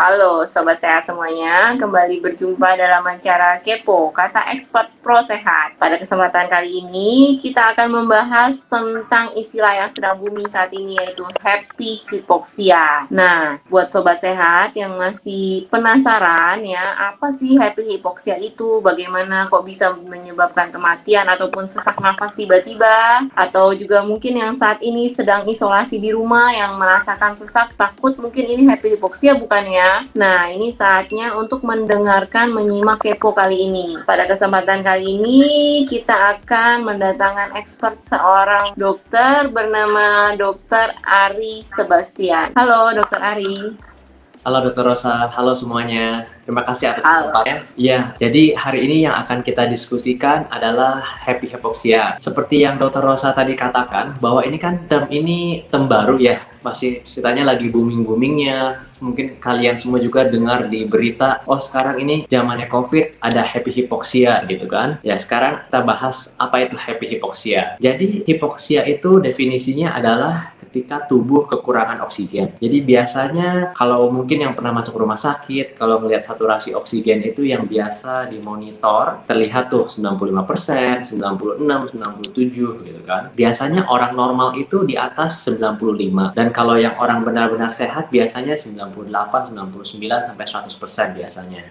Halo Sobat Sehat semuanya, kembali berjumpa dalam acara Kepo, Kata Expert Pro Sehat. Pada kesempatan kali ini, kita akan membahas tentang istilah yang sedang booming saat ini, yaitu happy hypoxia. Nah, buat Sobat Sehat yang masih penasaran ya, apa sih happy hypoxia itu? Bagaimana kok bisa menyebabkan kematian ataupun sesak nafas tiba-tiba? Atau juga mungkin yang saat ini sedang isolasi di rumah yang merasakan sesak, takut mungkin ini happy hypoxia bukan ya? Nah, ini saatnya untuk mendengarkan, menyimak Kepo kali ini. Pada kesempatan kali ini, kita akan mendatangkan expert seorang dokter bernama Dr. Ari Sebastian. Halo, Dr. Ari. Halo Dr. Rosa, halo semuanya. Terima kasih atas kesempatannya. Iya, jadi hari ini yang akan kita diskusikan adalah happy hypoxia. Seperti yang Dr. Rosa tadi katakan, bahwa ini kan term baru ya. Masih ceritanya lagi booming-boomingnya. Mungkin kalian semua juga dengar di berita, oh sekarang ini zamannya COVID, ada happy hypoxia gitu kan. Ya, sekarang kita bahas apa itu happy hypoxia. Jadi hypoxia itu definisinya adalah ketika tubuh kekurangan oksigen. Jadi biasanya kalau mungkin yang pernah masuk rumah sakit, kalau melihat saturasi oksigen itu yang biasa dimonitor, terlihat tuh 95%, 96, 97 gitu kan. Biasanya orang normal itu di atas 95. Dan kalau yang orang benar-benar sehat biasanya 98, 99 sampai 100% biasanya.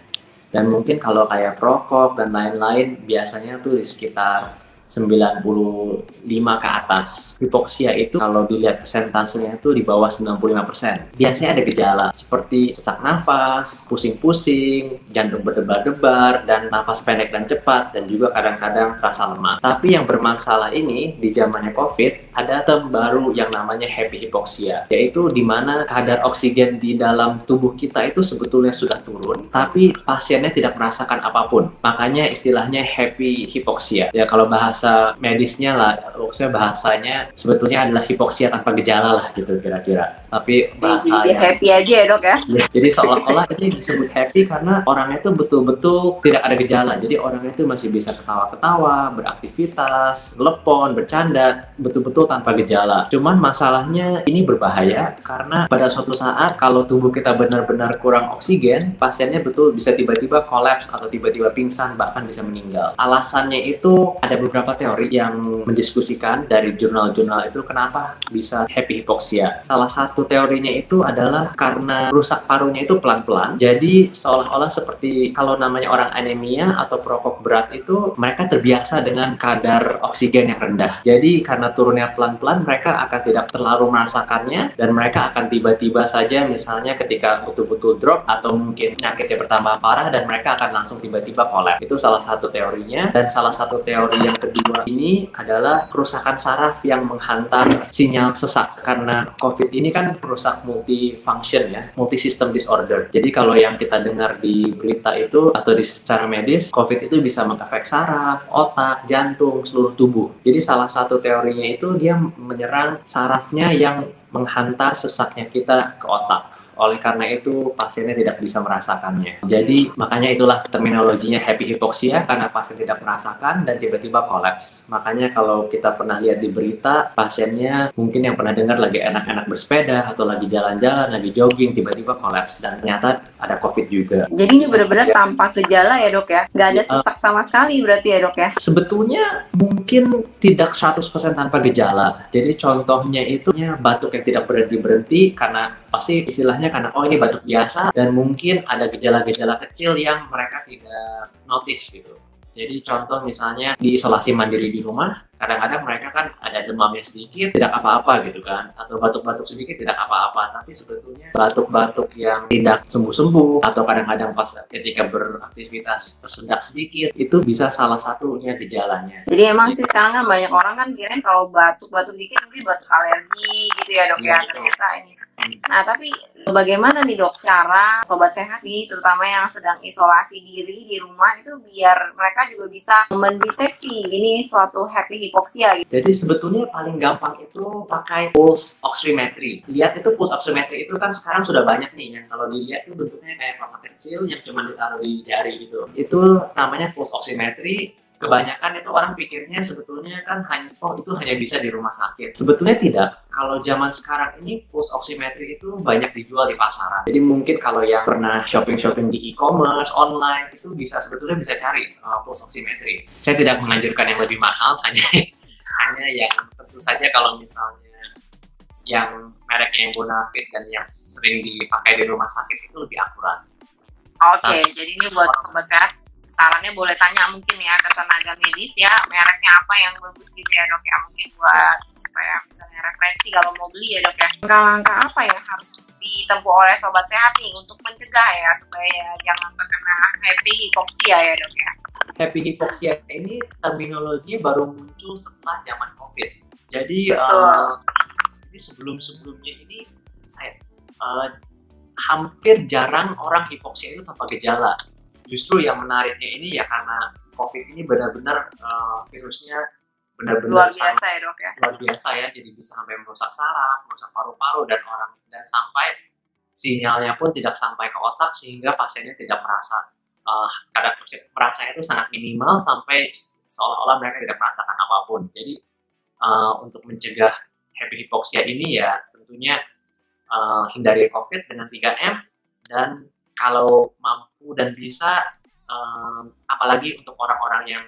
Dan mungkin kalau kayak perokok dan lain-lain biasanya tuh di sekitar 95 ke atas. Hipoksia itu kalau dilihat persentasenya itu di bawah 95%. Biasanya ada gejala seperti sesak nafas, pusing-pusing, jantung berdebar-debar, dan nafas pendek dan cepat, dan juga kadang-kadang terasa lemah. Tapi yang bermasalah ini di zamannya COVID, ada term baru yang namanya happy hypoxia, yaitu di mana kadar oksigen di dalam tubuh kita itu sebetulnya sudah turun, tapi pasiennya tidak merasakan apapun. Makanya istilahnya happy hypoxia. Ya kalau bahasa medisnya lah, maksudnya bahasanya sebetulnya adalah hipoksia tanpa gejala lah gitu kira-kira. Tapi bahasanya jadi happy aja ya dok ya? Jadi seolah-olah ini disebut happy karena orangnya itu betul-betul tidak ada gejala. Jadi orangnya itu masih bisa ketawa-ketawa, beraktivitas, telepon, bercanda, betul-betul tanpa gejala. Cuman masalahnya ini berbahaya karena pada suatu saat kalau tubuh kita benar-benar kurang oksigen, pasiennya betul bisa tiba-tiba kolaps atau tiba-tiba pingsan, bahkan bisa meninggal. Alasannya itu ada beberapa teori yang mendiskusikan dari jurnal-jurnal itu kenapa bisa happy hypoxia. Salah satu teorinya itu adalah karena rusak parunya itu pelan-pelan. Jadi seolah-olah seperti kalau namanya orang anemia atau perokok berat itu mereka terbiasa dengan kadar oksigen yang rendah. Jadi karena turunnya pelan-pelan mereka akan tidak terlalu merasakannya dan mereka akan tiba-tiba saja misalnya ketika betul-betul drop atau mungkin penyakitnya bertambah parah dan mereka akan langsung tiba-tiba kolaps. Itu salah satu teorinya. Dan salah satu teori yang kedua ini adalah kerusakan saraf yang menghantar sinyal sesak. Karena COVID ini kan merusak multifunction ya, multisystem disorder. Jadi kalau yang kita dengar di berita itu atau di secara medis, COVID itu bisa mengefek saraf, otak, jantung, seluruh tubuh. Jadi salah satu teorinya itu dia menyerang sarafnya yang menghantar sesaknya kita ke otak. Oleh karena itu pasiennya tidak bisa merasakannya. Jadi makanya itulah terminologinya happy hypoxia karena pasien tidak merasakan dan tiba-tiba kolaps. Makanya kalau kita pernah lihat di berita pasiennya mungkin yang pernah dengar lagi enak-enak bersepeda atau lagi jalan-jalan, lagi jogging tiba-tiba kolaps dan ternyata ada COVID juga. Jadi ini benar-benar tanpa gejala ya dok ya? Nggak ada sesak sama sekali berarti ya dok ya? Sebetulnya mungkin tidak 100% tanpa gejala. Jadi contohnya itu batuk yang tidak berhenti-berhenti karena pasti istilahnya karena oh ini batuk biasa dan mungkin ada gejala-gejala kecil yang mereka tidak notice gitu. Jadi contoh misalnya di isolasi mandiri di rumah, kadang-kadang mereka kan ada demamnya sedikit, tidak apa-apa gitu kan, atau batuk-batuk sedikit tidak apa-apa, tapi sebetulnya batuk-batuk yang tidak sembuh-sembuh atau kadang-kadang pas ketika beraktivitas tersendak sedikit itu bisa salah satunya gejalanya. Jadi emang sih sekarang kan banyak orang kan kirain kalau batuk-batuk dikit mungkin batuk alergi gitu ya dok ya, ternyata ini. Nah tapi bagaimana nih dok cara sobat sehat nih terutama yang sedang isolasi diri di rumah itu biar mereka juga bisa mendeteksi ini suatu happy hypoxia gitu. Jadi sebetulnya paling gampang itu pakai pulse oximetry. Lihat itu pulse oximetry itu kan sekarang sudah banyak nih yang kalau dilihat itu bentuknya kayak kotak kecil yang cuma ditaruh di jari gitu. Itu namanya pulse oximetry. Kebanyakan itu orang pikirnya sebetulnya kan itu hanya bisa di rumah sakit. Sebetulnya tidak. Kalau zaman sekarang ini pulse oximetry itu banyak dijual di pasaran. Jadi mungkin kalau yang pernah shopping di e-commerce, online, itu sebetulnya bisa cari pulse oximetry. Saya tidak menganjurkan yang lebih mahal, hanya yang tentu saja kalau misalnya yang mereknya yang Bonafit dan yang sering dipakai di rumah sakit itu lebih akurat. Oke, jadi ini buat sobat sehat, sarannya boleh tanya mungkin ya ke tenaga medis ya, mereknya apa yang bagus gitu ya dok ya, mungkin buat supaya misalnya referensi kalau mau beli ya dok ya. Langkah-langkah apa yang harus ditempuh oleh sobat sehat nih untuk mencegah ya supaya jangan terkena happy hypoxia ya dok ya. Happy hypoxia ini terminologi baru muncul setelah zaman COVID. Jadi sebelumnya ini saya hampir jarang orang hipoksia itu tanpa gejala. Justru yang menariknya ini ya karena COVID ini benar-benar virusnya benar-benar luar biasa ya dok ya. Luar biasa ya, jadi bisa sampai merusak saraf, merusak paru-paru dan sampai sinyalnya pun tidak sampai ke otak sehingga pasiennya tidak merasa kadang merasanya itu sangat minimal sampai seolah-olah mereka tidak merasakan apapun. Jadi untuk mencegah happy hypoxia ini ya tentunya hindari COVID dengan 3M, dan kalau mampu dan bisa, apalagi untuk orang-orang yang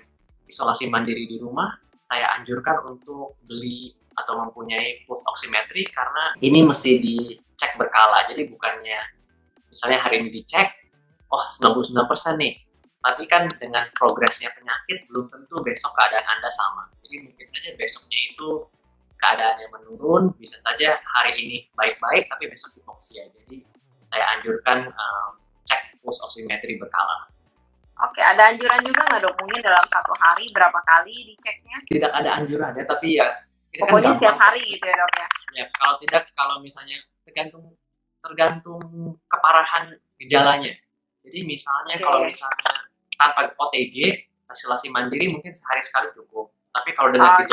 isolasi mandiri di rumah, saya anjurkan untuk beli atau mempunyai pulse oximetry karena ini mesti dicek berkala. Jadi bukannya misalnya hari ini dicek, 99% nih, tapi kan dengan progresnya penyakit belum tentu besok keadaan Anda sama. Jadi mungkin saja besoknya itu keadaannya menurun, bisa saja hari ini baik-baik tapi besok hipoksia. Jadi saya anjurkan cek pulse oximetry berkala. Oke, ada anjuran juga nggak dok? Mungkin dalam satu hari berapa kali diceknya? Tidak ada anjurannya, tapi ya pokoknya kan setiap hari gitu ya dok ya? Ya, kalau misalnya tergantung keparahan gejalanya. Jadi misalnya kalau misalnya tanpa OTG, isolasi mandiri mungkin sehari sekali cukup. Tapi kalau dengan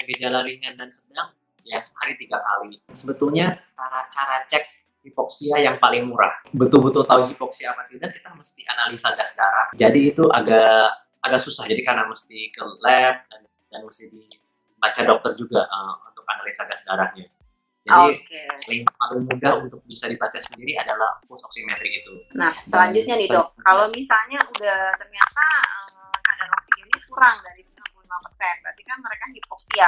gejala ringan dan sedang, ya sehari 3 kali. Sebetulnya cara cek hipoksia yang paling murah. Betul-betul tahu hipoksia apa tidak, kita mesti analisa gas darah. Jadi itu agak susah. Jadi karena mesti ke lab dan mesti dibaca dokter juga untuk analisa gas darahnya. Jadi paling mudah untuk bisa dibaca sendiri adalah pulse oximetry itu. Nah, selanjutnya nih dok, kalau misalnya udah ternyata kadar oksigennya kurang dari 95%, berarti kan mereka hipoksia.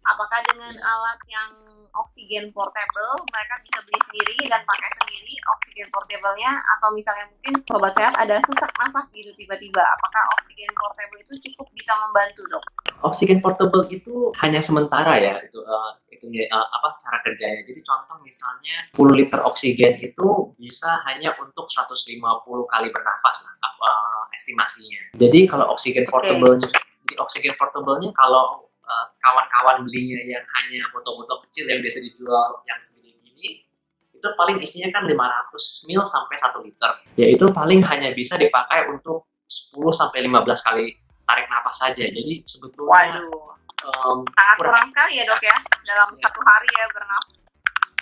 Apakah dengan alat yang oksigen portable mereka bisa beli sendiri dan pakai sendiri oksigen portable-nya, atau misalnya mungkin sobat sehat ada sesak nafas gitu tiba-tiba, apakah oksigen portable itu cukup bisa membantu dok? Oksigen portable itu hanya sementara ya, cara kerjanya. Jadi contoh misalnya 10 liter oksigen itu bisa hanya untuk 150 kali bernafas estimasinya. Jadi kalau oksigen portable-nya kalau kawan-kawan belinya yang hanya botol-botol kecil yang biasa dijual yang segini-gini, itu paling isinya kan 500 ml sampai 1 liter. Yaitu paling hanya bisa dipakai untuk 10 sampai 15 kali tarik napas saja. Jadi sebetulnya sangat kurang sekali ya dok ya dalam satu hari ya bernafas.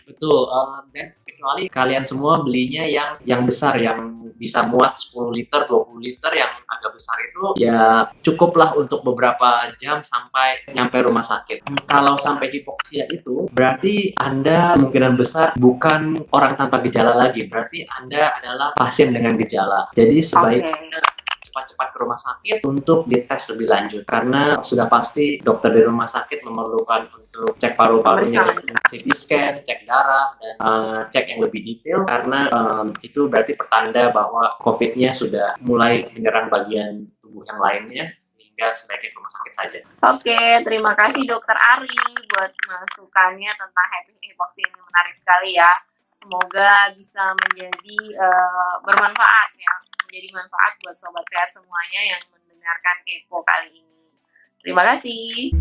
Betul, dan kecuali kalian semua belinya yang besar, yang bisa muat 10 liter, 20 liter, yang agak besar itu ya cukuplah untuk beberapa jam sampai nyampe rumah sakit. Kalau sampai hipoksia itu berarti Anda kemungkinan besar bukan orang tanpa gejala lagi, berarti Anda adalah pasien dengan gejala. Jadi sebaiknya cepat-cepat ke rumah sakit untuk dites lebih lanjut, karena sudah pasti dokter di rumah sakit memerlukan untuk cek paru-parunya, CT scan, cek darah, dan cek yang lebih detail, karena itu berarti pertanda bahwa COVID-nya sudah mulai menyerang bagian tubuh yang lainnya, sehingga sebaiknya ke rumah sakit saja. Oke, terima kasih Dokter Ari buat masukannya tentang happy hypoxia ini, menarik sekali ya. Semoga bisa menjadi bermanfaat ya, menjadi manfaat buat sobat sehat semuanya yang mendengarkan Kepo kali ini. Terima kasih.